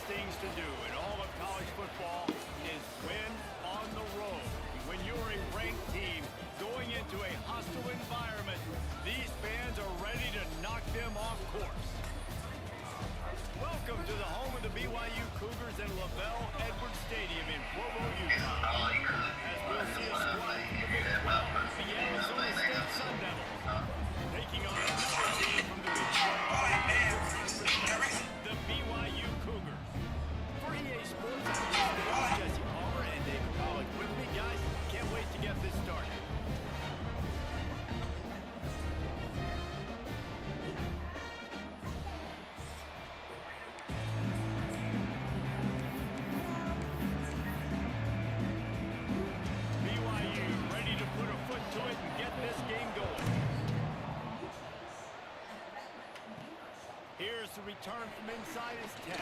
things to do in all of college football is win on the road. When you're a ranked team going into a hostile environment, these fans are ready to knock them off course. Welcome to the home of the BYU Cougars in LaVell Edwards Stadium in Provo, Utah. As we'll see a squad from the Big 12, the Arizona State Sun Devils, taking on another team from the Big 12, the BYU Cougars. For EA Sports, I'm Jesse Palmer and David Pollack with me, guys. Can't wait to get this started. Return from inside his 10.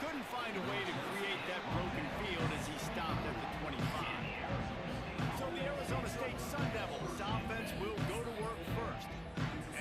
Couldn't find a way to create that broken field as he stopped at the 25. So the Arizona State Sun Devils offense will go to work first.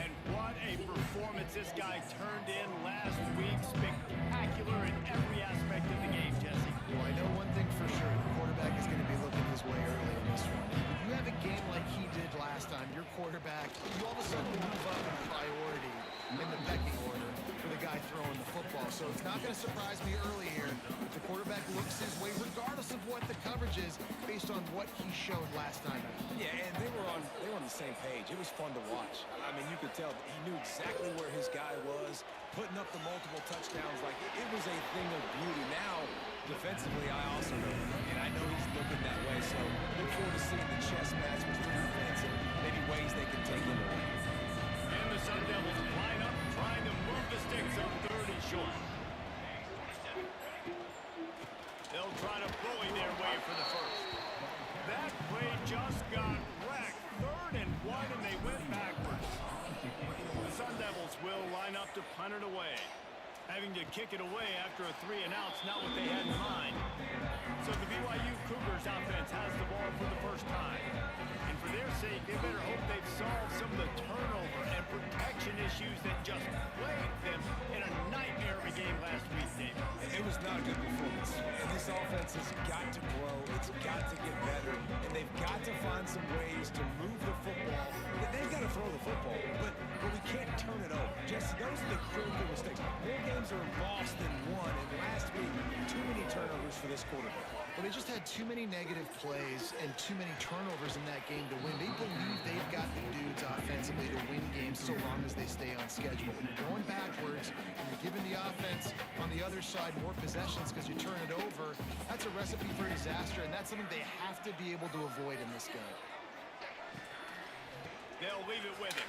And what a performance this guy turned in last week. Spectacular in every aspect of the game, Jesse. Well, I know one thing for sure. The quarterback is going to be looking his way early in this one. When you have a game like he did last time, your quarterback, you all of a sudden move up in priority in the pecking order for the guy throwing the football. So it's not going to surprise me early here if the quarterback looks his way, regardless of what the coverage is, based on what he showed last time out. Yeah, and they were on the same page. It was fun to watch. I mean, you could tell he knew exactly where his guy was, putting up the multiple touchdowns. Like, it was a thing of beauty. Now, defensively, I also know, and I know he's looking that way. So look forward to seeing the chess match with the defense and maybe ways they can take him away. And the Sun Devils line up, trying to move the sticks on 3rd and short. They'll try to bully their way for the first. That play just got wrecked. 3rd and 1, and they went backwards. The Sun Devils will line up to punt it away. Having to kick it away after a 3-and-out's not what they had in mind. So the BYU Cougars offense has the ball for the first time. And for their sake, they better hope they've solved some of the turnover and protection issues that just plagued them in a nightmare of a game last week, David. It was not a good performance. And this offense has got to grow. It's got to get better. And they've got to find some ways to move the football. They've got to throw the football. But we can't turn it over. Jesse, those are the critical mistakes. More games are lost than won. And last week, too many turnovers for this quarterback. Well, they just had too many negative plays and too many turnovers in that game to win. They believe they've got the dudes offensively to win games so long as they stay on schedule. When you're going backwards and you're giving the offense on the other side more possessions because you turn it over, that's a recipe for disaster, and that's something they have to be able to avoid in this game. They'll leave it with him.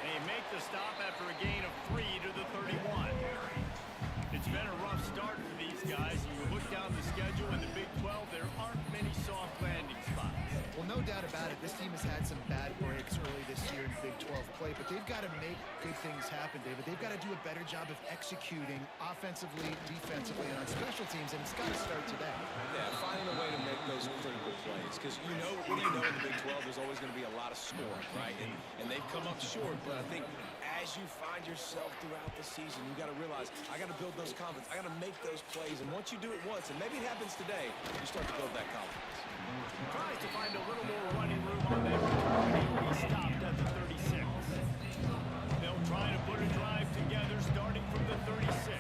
They make the stop after a gain of 3 to the 31. It's been a rough start for these guys. You look down the schedule in the Big 12, there aren't many soft landing spots. Well, no doubt about it. This team has had some bad breaks early this year in Big 12 play, but they've got to make good things happen, David. They've got to do a better job of executing offensively, defensively, and on special teams, and it's got to start today. Yeah, finding a way to make those critical plays. Because you know in the Big 12, there's always going to be a lot of scoring, right? And they've come up short, but I think as you find yourself throughout the season, you got to realize, I got to build those confidence. I got to make those plays. And once you do it once, and maybe it happens today, you start to build that confidence. Tries to find a little more running room on that return. He stopped at the 36. They'll try to put a drive together starting from the 36.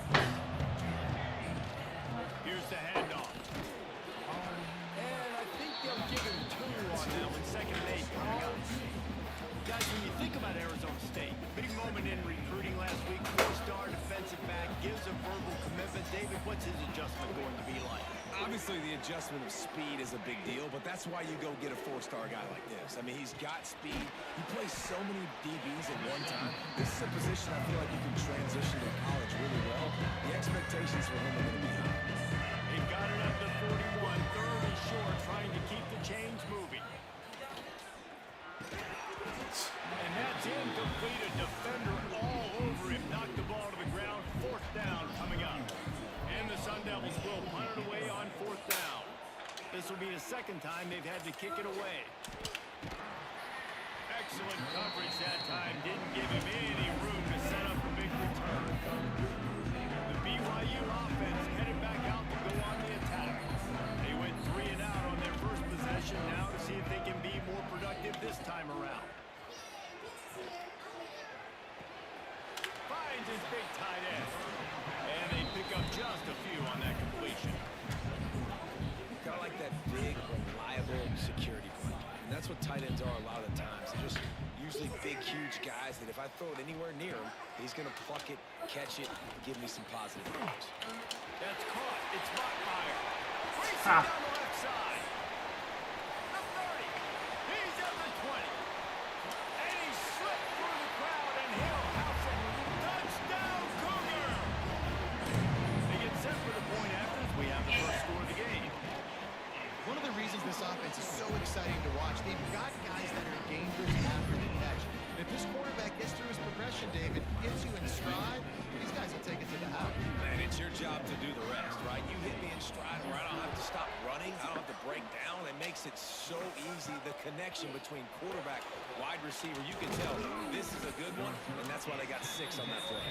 Here's the handoff. And I think they'll give him 2 on that one. 2nd and 8 coming up. Guys, when you think about Arizona State, big moment in recruiting last week. 4-star defensive back gives a verbal commitment. David, what's his adjustment going to be like? Obviously, the adjustment of speed is a big deal, but that's why you go get a 4-star guy like this. I mean, he's got speed. He plays so many DBs at one time. This is a position I feel like you can transition to college really well. The expectations for him are going to be high. He got it up to 41, 3rd and short, trying to keep the chains moving. And that's incomplete. A defender all over him. Knocked the ball to the ground. 4th down coming up. And the Sun Devils will punt it away on 4th down. This will be the 2nd time they've had to kick it away. Excellent coverage that time. Didn't give him any room to set up a big return. The just a few on that completion. Kind of like that big, reliable security blanket. And that's what tight ends are a lot of the times. They're just usually big, huge guys that if I throw it anywhere near him, he's going to pluck it, catch it, and give me some positive yards. That's caught. It's Rottweiler. Racing down the left side. The 30. He's at the 20. And he slipped through the crowd, and he'll house it. Touchdown, Cougar! They get set for the point after as we have the first score of the game. One of the reasons this offense is so exciting to watch, they've got guys that are dangerous after the catch. If this quarterback gets through his progression, David, gets you in stride, these guys will take it to the house. Man, it's your job to do the rest, right? You hit me in stride where I don't have to stop running. I don't have to break down. It makes it so easy. The connection between quarterback, wide receiver, you can tell this is a good one, and that's why they got 6 on that play.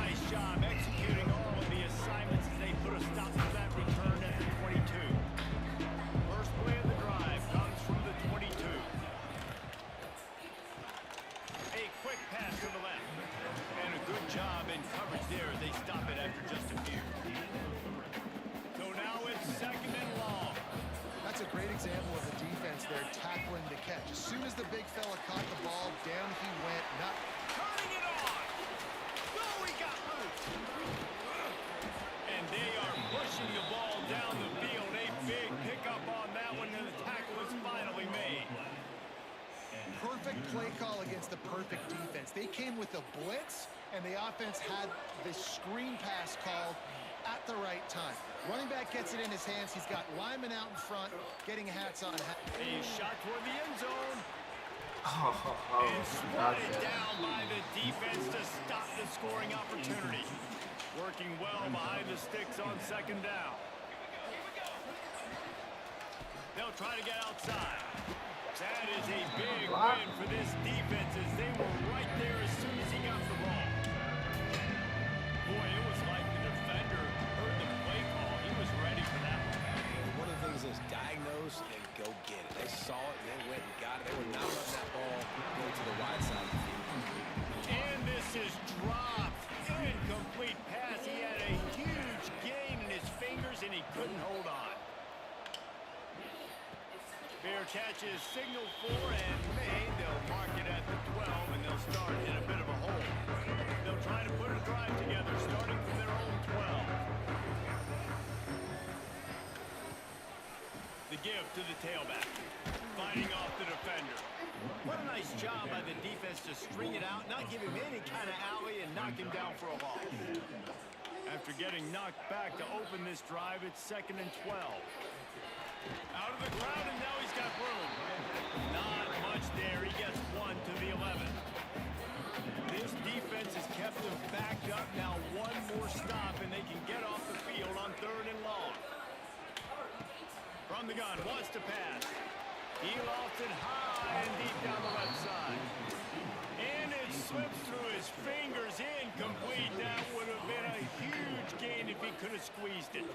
Nice job executing all of the assignments as they put a stop to that return at the 22. First play of the drive comes from the 22. A quick pass to the left. And a good job in coverage there as they stop it after just a few. So now it's 2nd and long. That's a great example of the defense there tackling the catch. As soon as the big fella caught the ball, down he went. Not Turning it on. No, he got loose. And they are pushing the ball down the field. A big pickup on that one, and the tackle is finally made. perfect play call against the perfect defense. They came with a blitz, and the offense had the screen pass called at the right time. Running back gets it in his hands. He's got linemen out in front, getting hats on. A shot toward the end zone. Oh, And swatted down by the defense to stop the scoring opportunity. Working well behind the sticks on 2nd down. They'll try to get outside. That is a big win for this defense as they were right there as soon as he got the ball. Boy, it was like the defender heard the play call. He was ready for that one. One of the things is diagnose and go get it. They saw it and they went and got it. They were not letting that ball go to the wide side of the field. And this is dropped. Incomplete pass. He had a huge gain in his fingers and he couldn't hold on. Fair catch is signaled for and made. They'll mark it at the 12 and they'll start in a bit of a hole. They'll try to put a drive together starting from their own 12. The give to the tailback. Fighting off the defender. What a nice job by the defense to string it out, not give him any kind of alley, and knock him down for a loss. After getting knocked back to open this drive, it's 2nd and 12. Out of the crowd, and now he's got room. Not much there. He gets 1 to the 11. This defense has kept them backed up. Now one more stop, and they can get off the field on 3rd and long. From the gun, wants to pass. He lofts it high and deep down the left side. And it slips through his fingers. Incomplete. That would have been a huge gain if he could have squeezed it.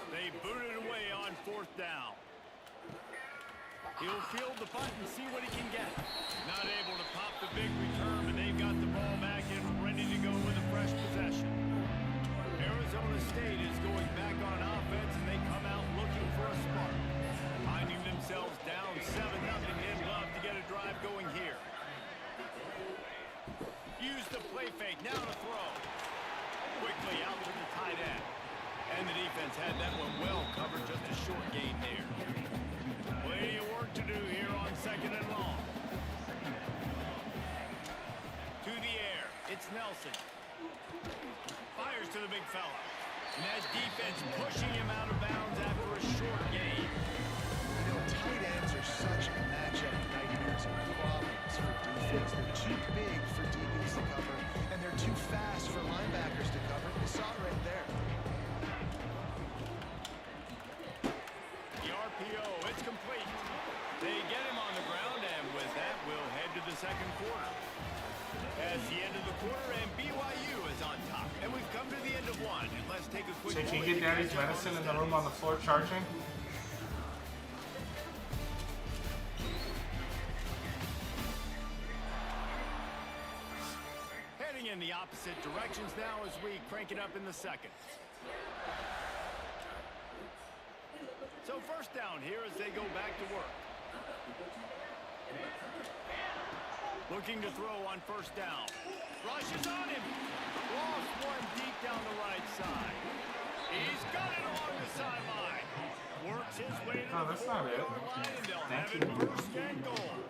They boot it away on 4th down. He'll field the punt and see what he can get. Not able to pop the big return, but they've got the ball back and ready to go with a fresh possession. Arizona State is going back on offense, and they come out looking for a spark. Finding themselves down 7-0, they'd love to get a drive going here. Use the play fake, now to throw. Quickly out to the tight end. And the defense had that one well covered, just a short gain there. Plenty of work to do here on 2nd and long. To the air, it's Nelson. Fires to the big fella. And that defense pushing him out of bounds after a short gain. You know, tight ends are such a matchup nightmares and problems for defense. They're too big for DBs to cover, and they're too fast for linebackers to cover. You saw it right there. The RPO, it's complete. They get him on the ground, and with that, we'll head to the 2nd quarter. As the end of the quarter, and BYU is on top. And we've come to the end of one. And let's take a quick So can break you to get Daddy's catch up medicine on in the room on the floor charging? Heading in the opposite directions now as we crank it up in the second. So first down here as they go back to work. Looking to throw on first down. Rushes on him. Lost one deep down the right side. He's got it along the sideline. Works his way to the 4-yard line, and they'll have it first and goal.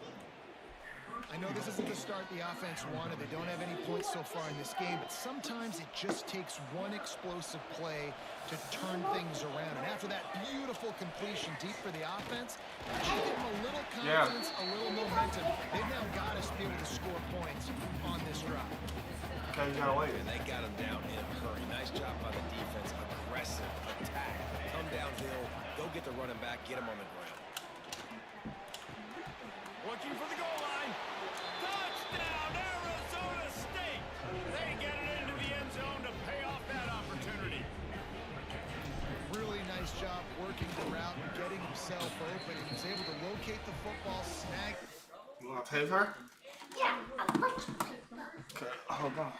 I know this isn't the start the offense wanted. They don't have any points so far in this game, but sometimes it just takes one explosive play to turn things around. And after that beautiful completion deep for the offense, that should give them a little confidence, a little momentum. They've now got us to be able to score points on this drive. Okay, you gotta wait. And they got him down in a hurry. Nice job by the defense. Aggressive attack. Come downhill, go get the running back, get him on the ground. Looking for the goal line. Touchdown, Arizona State. They get it into the end zone to pay off that opportunity. Really nice job working the route and getting himself open. He was able to locate the football, snag. You want to taser? Yeah, I'll let you. Okay, hold on.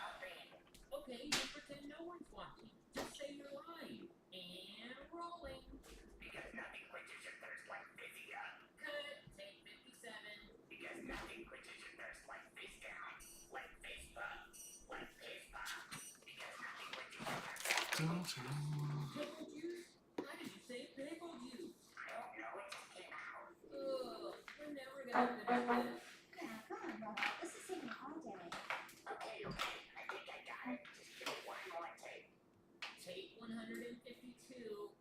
Okay, you pretend no one's watching. Just say you're lying. And rolling. Because nothing quenches your thirst like Vizia. Cut. Take 57. Because nothing quenches your thirst like Viscount. Like Vispa. Like Pispa. Because nothing quenches your thirst. Pickle juice? How did you say pickle juice? I don't know, it just came out. Ugh, we're never gonna finish this. Come on, Mama. This is taking all day. Okay, I think I got it. Just give me one more tape. Take 152.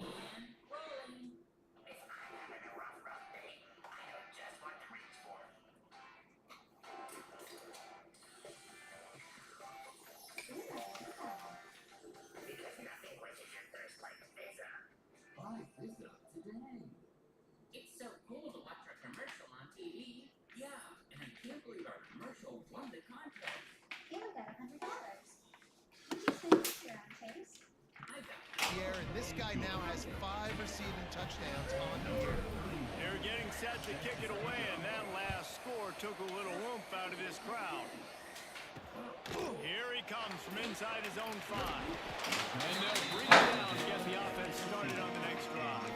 And rolling. If I'm having a rough day, I know just what to reach for. Because nothing quenches your thirst like Vizza. It's so cool to watch our commercial on TV. Yeah, and I can't believe our commercial won the contest. You got $100. Did you say this your own taste? I got Here, and this guy now has 5 receiving touchdowns on the year. They're getting set to kick it away, and that last score took a little oomph out of this crowd. Here he comes from inside his own 5. And they'll bring it down to get the offense started on the next drive.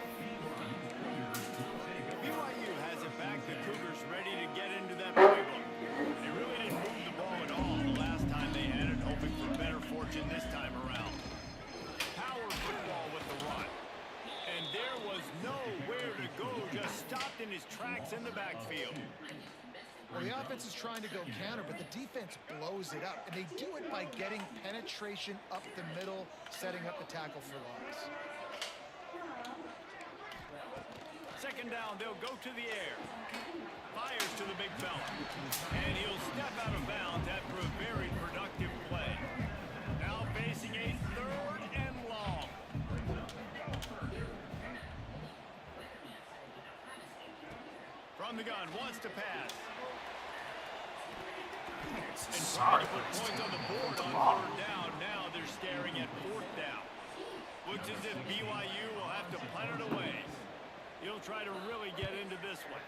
BYU has it back. The Cougars ready to get into that playbook. They really didn't move the ball at all the last time they had it, hoping for better fortune this time around. Power football with the run. And there was nowhere to go, just stopped in his tracks in the backfield. Well, the offense is trying to go counter, but the defense blows it up. And they do it by getting penetration up the middle, setting up the tackle for loss. Second down, they'll go to the air. Fires to the big fella. And he'll step out of bounds after a very productive play. Now facing a 3rd and long. From the gun, wants to pass. And trying to put points on the board on 3rd down. Now they're staring at 4th down. Looks as if BYU will have to punt it away. He'll try to really get into this one.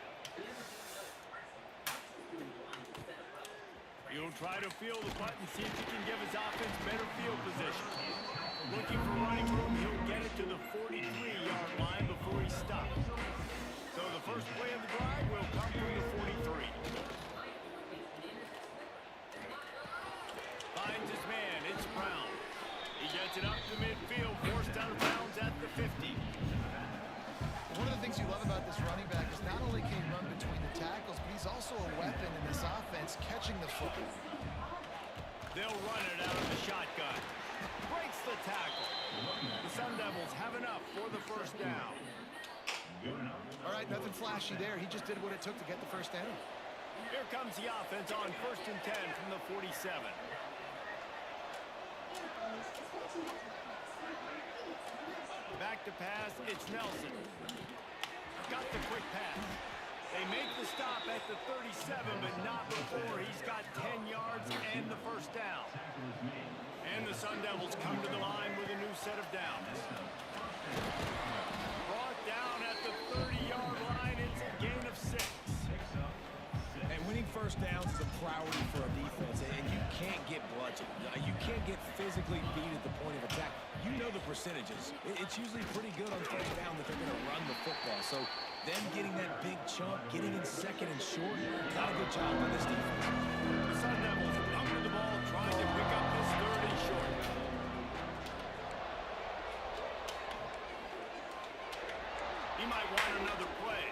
He'll try to feel the punt and see if he can give his offense better field position. Looking for running room, he'll get it to the 43-yard line before he stops. So the first play of the drive will come from the 43. Finds his man, it's Brown. He gets it up to midfield, forced out of bounds at the 50. One of the things you love about this running back is not only can he run between the tackles, but he's also a weapon in this offense, catching the football. They'll run it out of the shotgun. Breaks the tackle. The Sun Devils have enough for the first down. All right, nothing flashy there. He just did what it took to get the first down. Here comes the offense on 1st and 10 from the 47. Back to pass, it's Nelson. Got the quick pass. They make the stop at the 37, but not before he's got 10 yards and the first down. And the Sun Devils come to the line with a new set of downs. Brought down at the 30-yard line, it's a gain of 6. And winning first first downs is a priority for a defense, and you can't get bludgeoned. You can't get physically beat at the point of attack. You know the percentages. It's usually pretty good on first down that they're going to run the football. So them getting that big chunk, getting in second and short, not a good job by this defense. The Sun Devils under the ball, trying to pick up this third and short. He might want another play.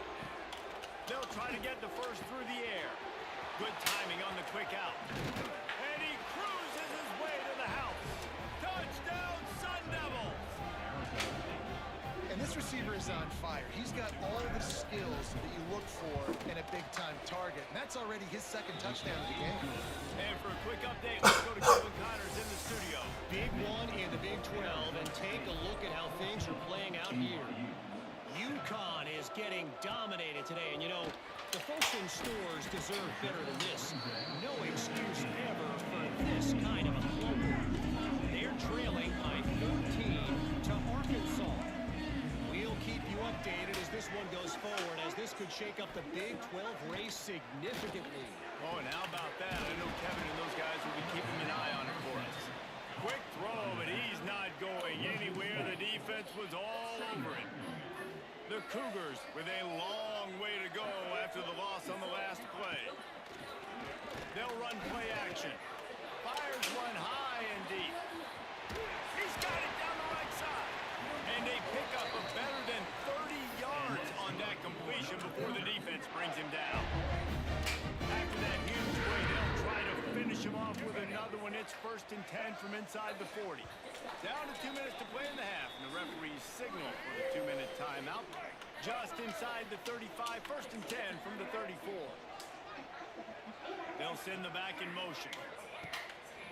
They'll try to get the first through the air. Good timing on the quick out. And he cruises his way to the house. Touchdown, Sun Devils! And this receiver is on fire. He's got all the skills that you look for in a big-time target. And that's already his second touchdown of the game. And for a quick update, let's go to Kevin Connors in the studio. Big one in the Big 12, and take a look at how things are playing out here. UConn is getting dominated today, and you know, the folks in stores deserve better than this. No excuse ever for this kind of a clunker. They're trailing by 14 to Arkansas. We'll keep you updated as this one goes forward, as this could shake up the Big 12 race significantly. Oh, and how about that? I know Kevin and those guys will be keeping an eye on it for us. Quick throw, but he's not going anywhere. The defense was all over him. The Cougars with a long way to go after the loss on the last play. They'll run play action. Fires one high and deep. He's got it down the right side. And they pick up a better than 30 yards on that completion before the defense brings him down. After that huge play, they'll try to finish him off with another one. It's 1st and 10 from inside the 40. Down to 2 minutes to play in the half, and the referees signal for the 2-minute timeout. Just inside the 35, 1st and 10 from the 34. They'll send the back in motion.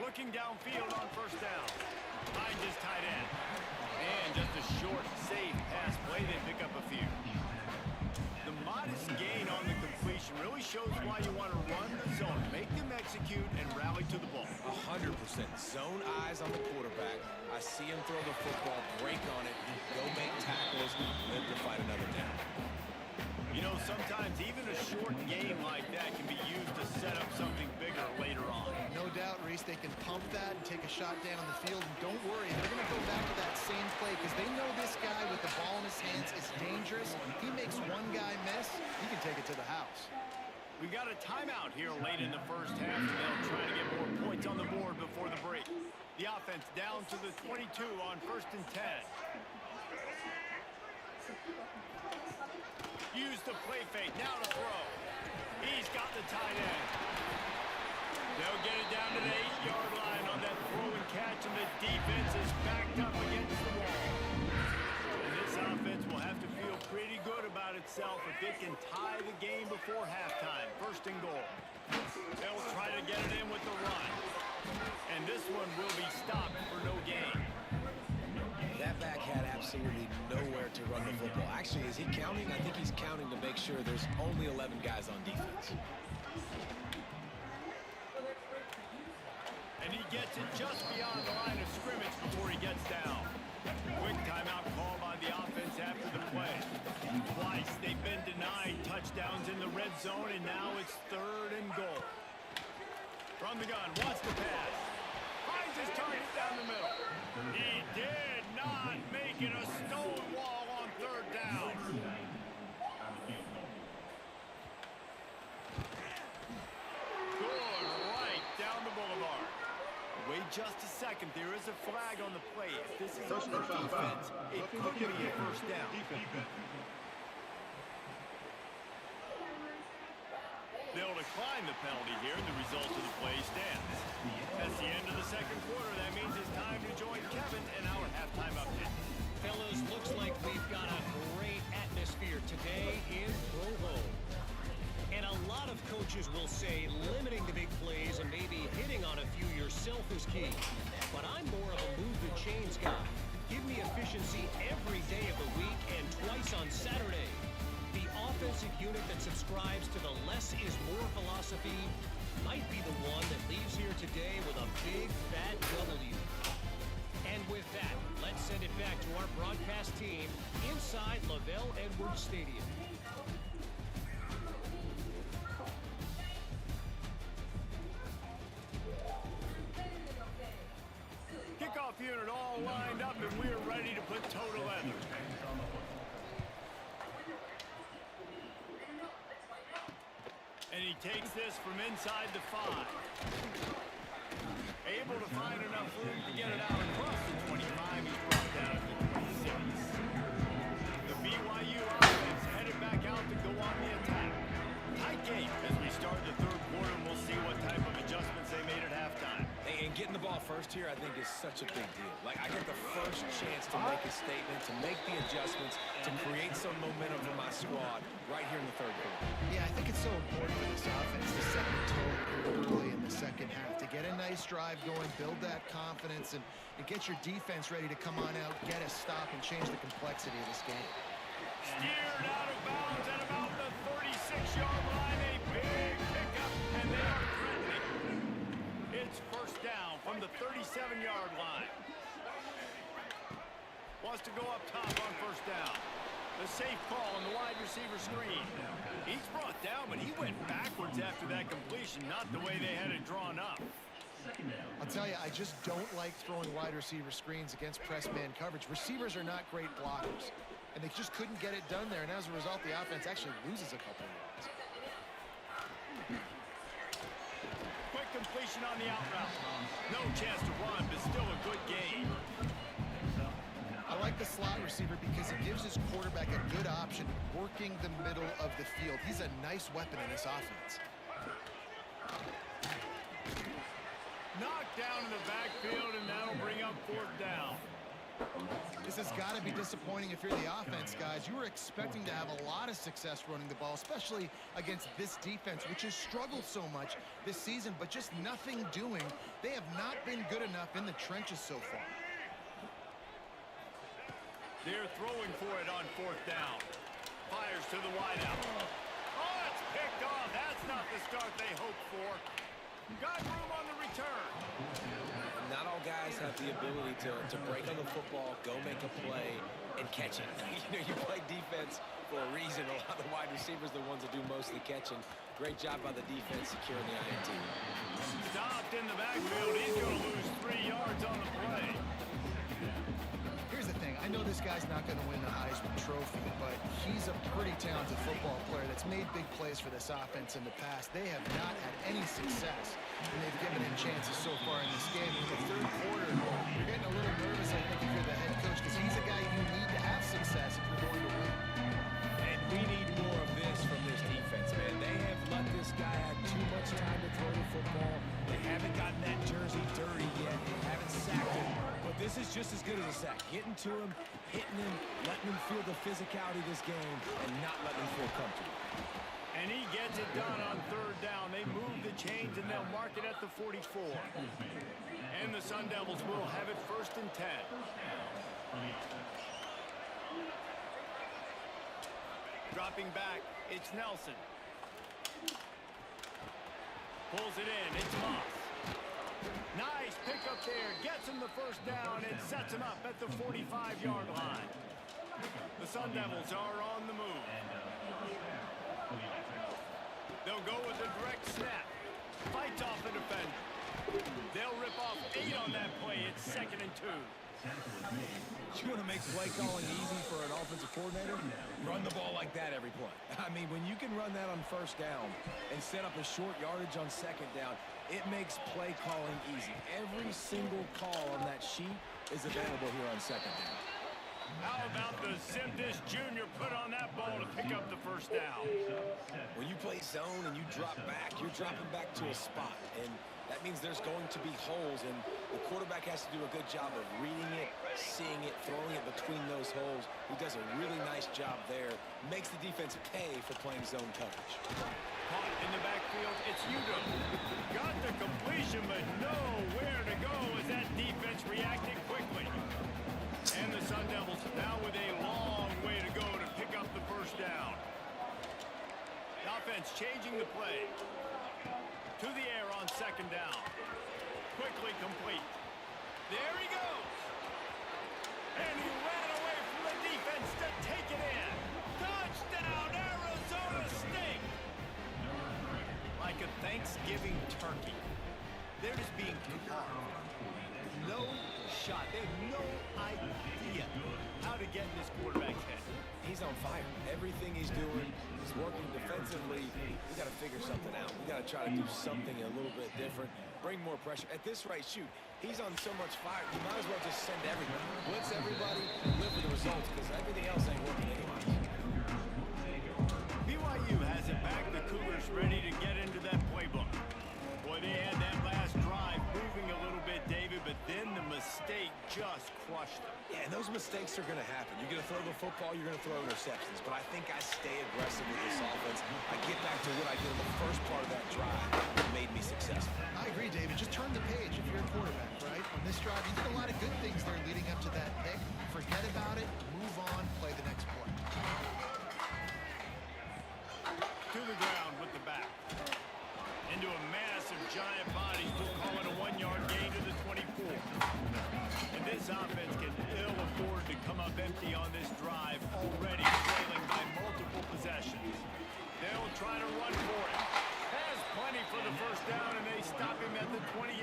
Looking downfield on 1st down. Finds his tight end. And just a short, safe pass play. They pick up a few. The modest gain on the completion really shows why you want to run the zone. Make them execute and rally to the ball. 100%. Zone eyes on the quarterback. I see him throw the football, break on it, go make tackles, live to fight another down. You know, sometimes even a short game like that can be used to set up something bigger later on. No doubt, Reese, they can pump that and take a shot down on the field. And don't worry, they're going to go back to that same play because they know this guy with the ball in his hands is dangerous. He makes one guy miss, he can take it to the house. We got a timeout here late in the first half, and they'll try to get more points on the board before the break. The offense down to the 22 on 1st and 10. Use the play fake, now to throw. He's got the tight end. They'll get it down to the 8-yard line on that throw and catch, and the defense is backed up against the wall. And this offense will have to feel pretty good about itself if it can tie the game before halftime. 1st and goal. They'll try to get it in with the run. And this one will be stopped for no gain. That back had absolutely nowhere to run the football. Actually, is he counting? I think he's counting to make sure there's only 11 guys on defense. And he gets it just beyond the line of scrimmage before he gets down. Quick timeout call by the offense after the play. Twice they've been denied touchdowns in the red zone, and now it's 3rd and goal. From the gun, wants to pass. Finds his target down the middle. He did not make it a stone wall on 3rd down. Good right down the boulevard. Wait just a second. There is a flag on the play. If this is on the defense, it could be a 1st down. They'll decline the penalty here, and the result of the play stands. That's the end of the 2nd quarter. That means it's time to join Kevin and our halftime update. Fellas, looks like we've got a great atmosphere today in Provo. And a lot of coaches will say limiting the big plays and maybe hitting on a few yourself is key. But I'm more of a move the chains guy. Give me efficiency every day of the week and twice on Saturday. The offensive unit that subscribes to the less is more philosophy might be the one that leaves here today with a big fat W. And with that, let's send it back to our broadcast team inside Lavelle Edwards Stadium. and we're ready to put toe to leather. And he takes this from inside the 5. Able to find enough room to get it out across the 25. He's brought down to the 26. The BYU offense headed back out to go on the attack. Tight game as we start the third quarter, and we'll see what type of adjustments they made at halftime. And getting the ball first here, I think, is such a big deal. Like, I get the first chance to make a statement, to make the adjustments, to create some momentum for my squad right here in the third quarter. Yeah, I think it's so important for this offense to set the tone early in the second half, to get a nice drive going, build that confidence, and get your defense ready to come on out, get a stop, and change the complexity of this game. Steered out of bounds at about the 36-yard line. A big pickup, and they are threatening. It's first down from the 37-yard line. Wants to go up top on first down. The safe call on the wide receiver screen. He's brought down, but he went backwards after that completion, not the way they had it drawn up. I'll tell you, I just don't like throwing wide receiver screens against press man coverage. Receivers are not great blockers, and they just couldn't get it done there, and as a result, the offense actually loses a couple of yards. Quick completion on the out route. No chance to run, but still a good game. I like the slot receiver because it gives his quarterback a good option working the middle of the field. He's a nice weapon in this offense. Knocked down in the backfield, and that'll bring up fourth down. This has got to be disappointing if you're the offense, guys. You were expecting to have a lot of success running the ball, especially against this defense, which has struggled so much this season, but just nothing doing. They have not been good enough in the trenches so far. They're throwing for it on fourth down. Fires to the wideout. Oh, it's picked off. That's not the start they hoped for. Got room on the return. Not all guys have the ability to break on the football, go make a play, and catch it. You play defense for a reason. A lot of the wide receivers are the ones that do most of the catching. Great job by the defense securing the INT. Stopped in the backfield. He's going to lose 3 yards on the play. Here's the thing. I know this guy's not going to win the Heisman Trophy, but he's a pretty talented football player that's made big plays for this offense in the past. They have not had any success, and they've given him chances so far in this game. In the third quarter, you're getting a little nervous, I think, if you're the head coach, because he's a guy you need to have success if you're going to win. And we need more of this from this defense, man. They have let this guy have too much time to throw the football. They haven't gotten that jersey dirty yet. They haven't sacked him. But this is just as good as a sack. Getting to him, hitting him, letting him feel the physicality of this game, and not letting him feel comfortable. And he gets it done on third down. They move the chains, and they'll mark it at the 44. And the Sun Devils will have it first and 10. Dropping back, it's Nelson. Pulls it in, it's Moss. Nice pickup there, gets him the first down and sets him up at the 45-yard line. The Sun Devils are on the move. They'll go with a direct snap. Fights off the defender. They'll rip off 8 on that play. It's 2nd and 2. You want to make play calling easy for an offensive coordinator? Run the ball like that every play. I mean, when you can run that on first down and set up a short yardage on second down, it makes play calling easy. Every single call on that sheet is available here on second down. How about the Simtis Jr. put on that ball to pick up the first down? When you play zone and you drop back, you're dropping back to a spot. And that means there's going to be holes, and the quarterback has to do a good job of reading it, seeing it, throwing it between those holes. He does a really nice job there. Makes the defense pay for playing zone coverage. Caught in the backfield, it's Udo. Got the completion, but nowhere to go as that defense reacted quickly. And the Sun Devils now with a long way to go to pick up the first down. The offense changing the play. To the air on second down. Quickly complete. There he goes. And he ran away from the defense to take it in. Touchdown, Arizona State. Like a Thanksgiving turkey. They're just being carved. No shot. They have no idea get in this quarterback's head? He's on fire. Everything he's doing is working defensively. We got to figure something out. We got to try to do something a little bit different. Bring more pressure. At this rate, shoot, he's on so much fire. You might as well just send everything. Blitz everybody, live with the results, because everything else ain't working anyways. BYU has it back. The Cougars ready to get into that playbook. Boy, they had that last drive moving a little bit, David, but then the mistake just crushed them. Yeah, and those mistakes are going to happen. You're going to throw the football, you're going to throw interceptions. But I think I stay aggressive with this offense. I get back to what I did in the first part of that drive that made me successful. I agree, David. Just turn the page if you're a quarterback, right? On this drive, you did a lot of good things there leading up to that pick. Forget about it, move on, play the next play. To the ground with the back. Into a massive giant body. We'll call it a 1-yard gain to the 24. And this offense can ill afford to come up empty on this drive, already trailing by multiple possessions. They'll try to run for it. Has plenty for the first down, and they stop him at the 28.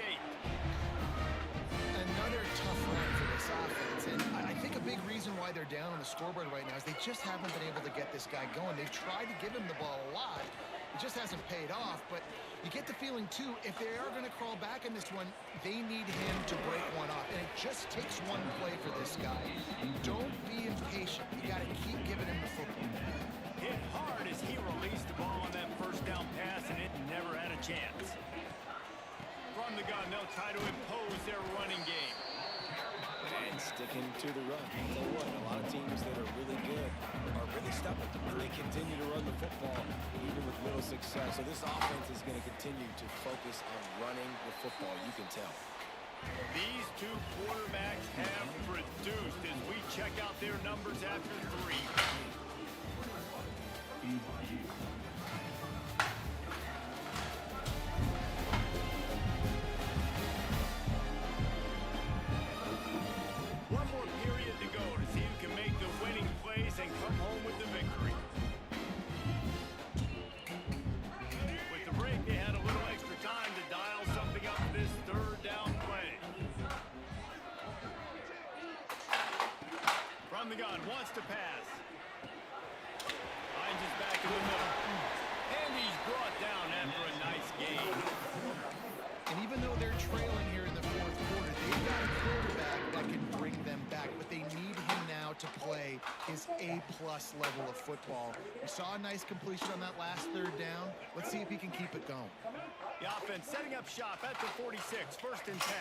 Another tough run for this offense, and I think a big reason why they're down on the scoreboard right now is they just haven't been able to get this guy going. They've tried to give him the ball a lot. It just hasn't paid off, but you get the feeling, too, if they are going to crawl back in this one, they need him to break one off, and it just takes one play for this guy. Don't be impatient. You got to keep giving him the football. Hit hard as he released the ball on that first down pass, and it never had a chance. From the gun, they'll try to impose their running game. And sticking to the run. I'll tell you what, a lot of teams that are really good are really stubborn, and they continue to run the football even with little success. So this offense is going to continue to focus on running the football, you can tell. These two quarterbacks have produced as we check out their numbers after 3. One more period to go to see who can make the winning plays and come home with the victory. With the break, they had a little extra time to dial something up for this third down play. From the gun, wants to pass. Finds his back in the middle. And he's brought down after a nice gain. And even though they're trailing here in the fourth quarter, they've got a quarterback that can bring them back. But they need him now to play his A-plus level of football. We saw a nice completion on that last third down. Let's see if he can keep it going. The offense setting up shop at the 46, 1st and 10.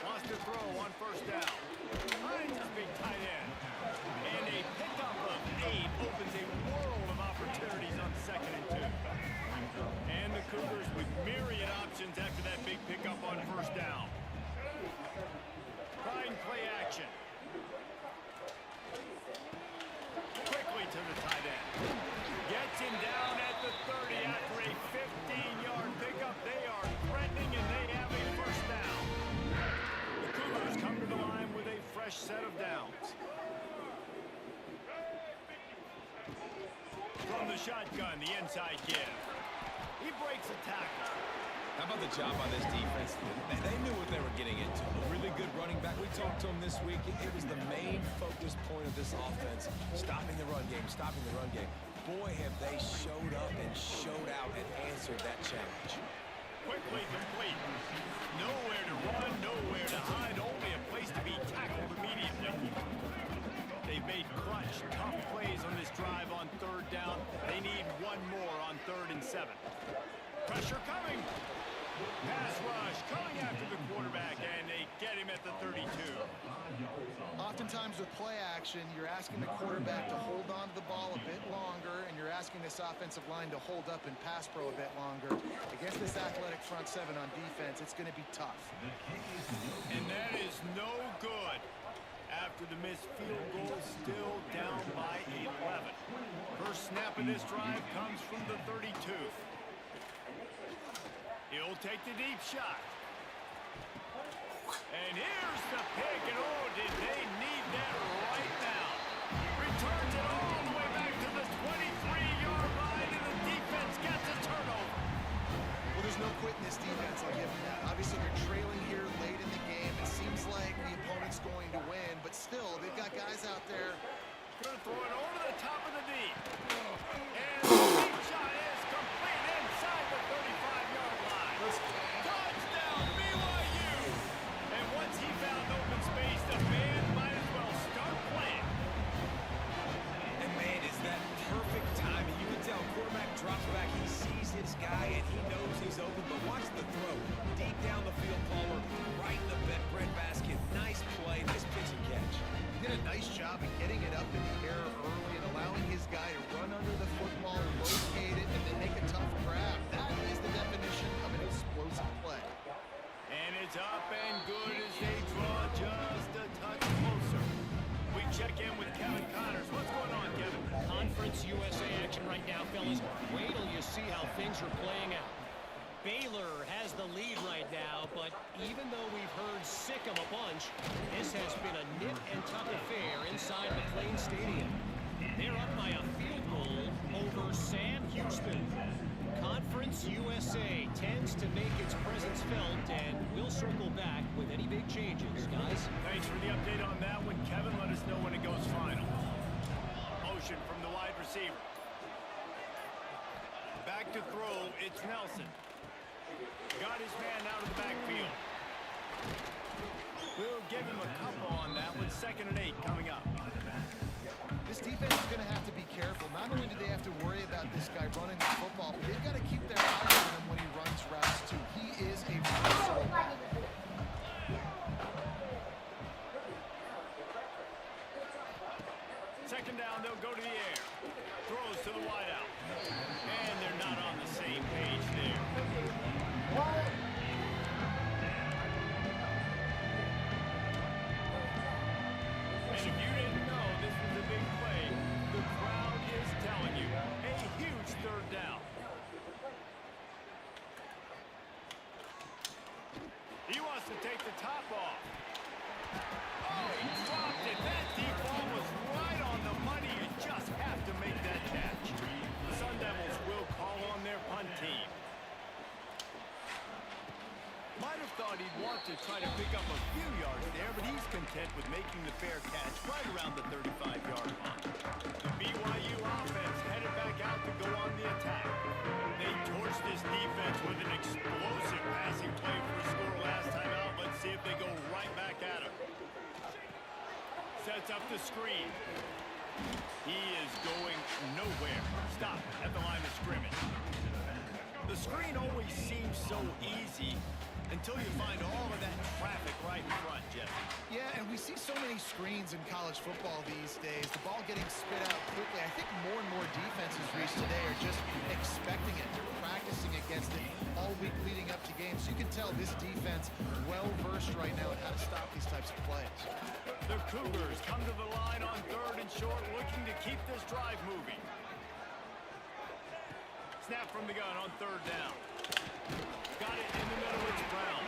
Wants to throw on 1st down. Finds his big tight end. And a pickup of 8 opens a world of opportunities on 2nd and 2. And the Cougars with myriad options after that big pickup on 1st down. Trying play action. Quickly to the tight end. Gets him down at the 30 after a 15-yard pickup. They are threatening, and they have a 1st down. The Cougars come to the line with a fresh set of downs. From the shotgun, the inside give. He breaks a tackle. How about the job on this defense? They knew what they were getting into. A really good running back. We talked to him this week. It was the main focus point of this offense. Stopping the run game, stopping the run game. Boy, have they showed up and showed out and answered that challenge. Quickly complete. Nowhere to run, nowhere to hide. Only a place to be tackled immediately. They've made clutch, tough plays on this drive on 3rd down. They need one more on 3rd and 7. Pressure coming. Pass rush coming after the quarterback, and they get him at the 32. Oftentimes with play action, you're asking the quarterback to hold on to the ball a bit longer, and you're asking this offensive line to hold up in pass pro a bit longer. Against this athletic front 7 on defense, it's going to be tough. And that is no good. After the missed field goal, still down by 11. First snap of this drive comes from the 32. He'll take the deep shot. And here's the pick, and oh, did they need that right now. Returns it all the way back to the 23-yard line, and the defense gets a turnover. Well, there's no quitting this defense, I'll give them that. Obviously, they're trailing here late in the game. It seems but still, they've got guys out there. Gonna throw it over the top of the knee. And the deep shot is complete inside the 35-yard line. Touchdown, BYU! And once he found open space, the band might as well start playing. And man, is that perfect timing. You can tell quarterback drops back, he sees his guy, and he knows he's open. But watch the throw. Deep down the field, Palmer, right in the bread basket. Nice play, nice pitch and catch. He did a nice job of getting it up in the air early and allowing his guy to run under the football, locate it, and then make a tough grab. That is the definition of an explosive play. And it's up and good as they draw just a touch closer. We check in with Kevin Connors. What's going on, Kevin? Conference USA action right now, fellas. Wait till you see how things are playing out. Baylor has the lead right now, but even though we've heard sick 'em a bunch, this has been a nip and tuck affair inside McLean Stadium. They're up by a field goal over Sam Houston. Conference USA tends to make its presence felt, and we'll circle back with any big changes, guys. Thanks for the update on that one, Kevin. Let us know when it goes final. Motion from the wide receiver. Back to throw, it's Nelson. Got his man out of the backfield. We'll give him a couple on that with 2nd and 8 coming up. This defense is going to have to be careful. Not only do they have to worry about this guy running the football, but they've got to keep their eyes on him when he runs routes, too. He is a versatile back. 2nd down, they'll go to the air. Throws to the wideout. And they're not on the same page there. And if you didn't know this was a big play, the crowd is telling you. A huge 3rd down. He wants to take the top off. Oh, he dropped it. That deep ball was right on the money. You just have to make that catch. The Sun Devils will call on their punt team. Might have thought he'd want to try to pick up a few yards there, but he's content with making the fair catch right around the 35-yard line. The BYU offense headed back out to go on the attack. They torched this defense with an explosive passing play for a score last time out. Let's see if they go right back at him. Sets up the screen. He is going nowhere. Stop at the line of scrimmage. The screen always seems so easy until you find all of that traffic right in front, Jeff. Yeah, and we see so many screens in college football these days. The ball getting spit out quickly. I think more and more defenses reached today are just expecting it. They're practicing against it all week leading up to games. You can tell this defense well-versed right now on how to stop these types of plays. The Cougars come to the line on 3rd and short, looking to keep this drive moving. Snap from the gun on 3rd down. Got it in the middle, it's Brown.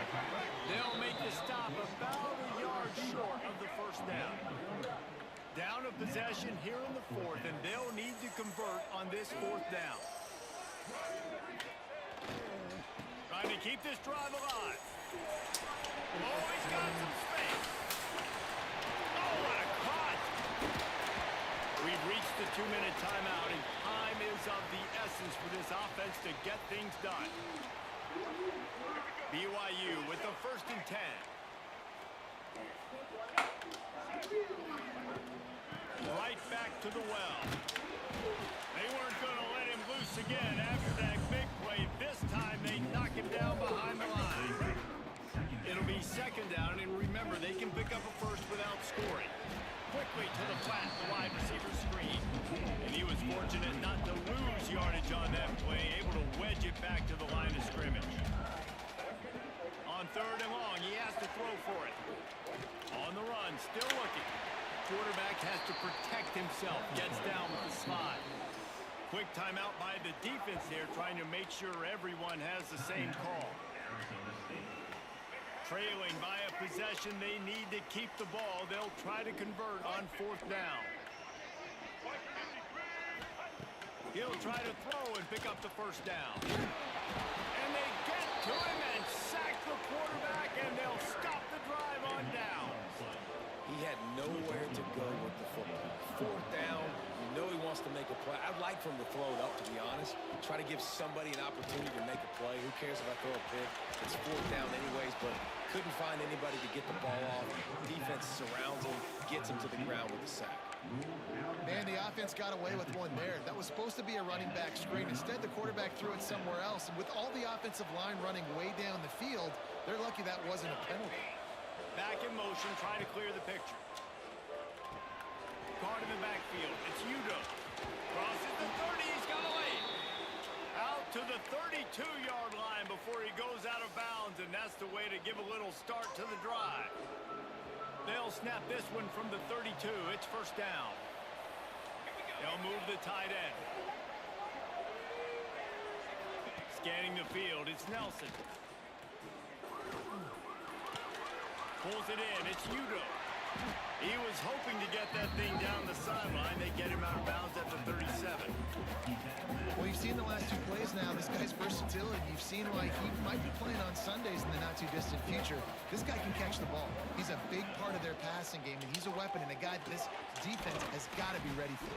They'll make the stop about a yard short of the 1st down. Down a possession here in the 4th, and they'll need to convert on this 4th down. Trying to keep this drive alive. Oh, he's got some space. Oh, what a cut! We've reached the 2-minute timeout, and time is of the essence for this offense to get things done. BYU with the 1st and 10. Right back to the well. They weren't going to let him loose again after that big play. This time they knock him down behind the line. It'll be 2nd down, and remember, they can pick up a 1st without scoring. Quickly to the flat, the wide receiver screen. And he was fortunate not to lose yardage on that play, able to wedge it back to the line of scrimmage. On 3rd and long, he has to throw for it. On the run, still looking. Quarterback has to protect himself, gets down with the slide. Quick timeout by the defense here, trying to make sure everyone has the same call. Trailing by a possession, they need to keep the ball. They'll try to convert on 4th down. He'll try to throw and pick up the 1st down. And they get to him and sack the quarterback, and they'll stop the drive on down. He had no like for him to throw it up, to be honest. Try to give somebody an opportunity to make a play. Who cares if I throw a pick? It's 4th down anyways, but couldn't find anybody to get the ball off. Defense surrounds him, gets him to the ground with the sack. Man, the offense got away with one there. That was supposed to be a running back screen. Instead, the quarterback threw it somewhere else. And with all the offensive line running way down the field, they're lucky that wasn't a penalty. Back in motion, trying to clear the picture. Caught in the backfield. It's Udo. Crosses the 30. He's got a lane. Out to the 32-yard line before he goes out of bounds, and that's the way to give a little start to the drive. They'll snap this one from the 32. It's 1st down. They'll move the tight end. Scanning the field, it's Nelson. Pulls it in, it's Udo. He was hoping to get that thing down the sideline. They get him out of bounds at the 37. Well, you've seen the last 2 plays now. This guy's versatility. You've seen why he might be playing on Sundays in the not-too-distant future. This guy can catch the ball. He's a big part of their passing game, and he's a weapon and a guy that this defense has got to be ready for.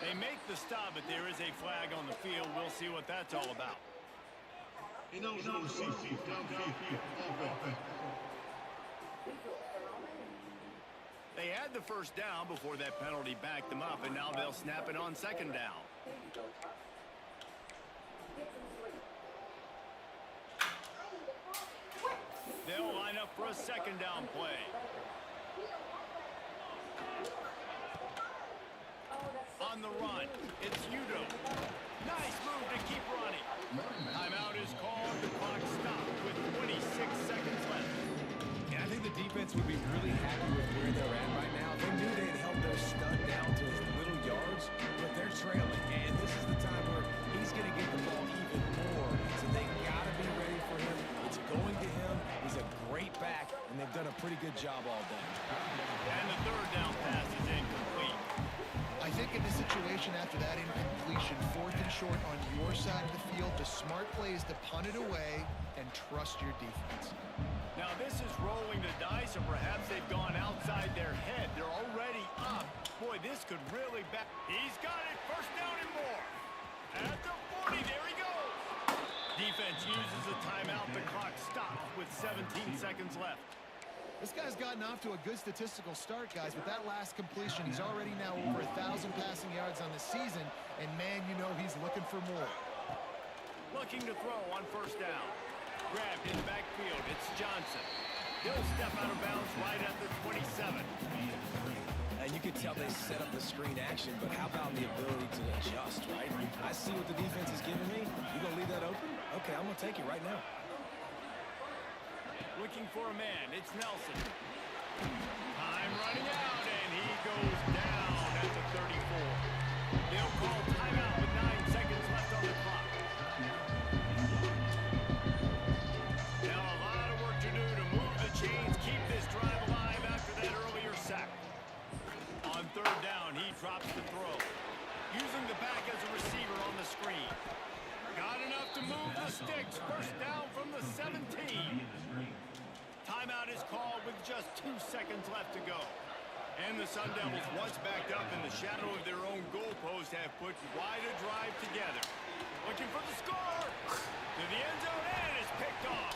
They make the stop, but there is a flag on the field. We'll see what that's all about. They had the 1st down before that penalty backed them up, and now they'll snap it on 2nd down. They'll line up for a 2nd down play. On the run, it's Udo. Nice move to keep running. Timeout is called. The clock stopped with 26 seconds left. And I think the defense would be really happy with where they're at right now. They knew they had held their stud down to his little yards, but they're trailing. And this is the time where he's going to get the ball even more. So they got to be ready for him. It's going to him. He's a great back, and they've done a pretty good job all day. And the 3rd down pass is incomplete. I think in this situation after that incompletion, 4th and short on your side of the field, the smart play is to punt it away and trust your defense. Now this is rolling the dice, or perhaps they've gone outside their head. They're already up. Boy, this could really back. He's got it. 1st down and more. At the 40, there he goes. Defense uses a timeout. The clock stops with 17 seconds left. This guy's gotten off to a good statistical start, guys. With that last completion, he's already now over 1,000 passing yards on the season. And, man, you know he's looking for more. Looking to throw on 1st down. Grabbed in the backfield. It's Johnson. He'll step out of bounds right at the 27. And you can tell they set up the screen action, but how about the ability to adjust, right? I see what the defense is giving me. You going to leave that open? Okay, I'm going to take it right now. Looking for a man. It's Nelson. Time running out, and he goes down at the 34. They'll call timeout with 9 seconds left on the clock. Now a lot of work to do to move the chains, keep this drive alive after that earlier sack. On 3rd down, he drops the throw. Using the back as a receiver on the screen. Got enough to move the sticks. 1st down from the 17. Timeout is called with just 2 seconds left to go. And the Sun Devils, once backed up in the shadow of their own goalpost, have put quite a drive together. Looking for the score. To the end zone, and it's picked off.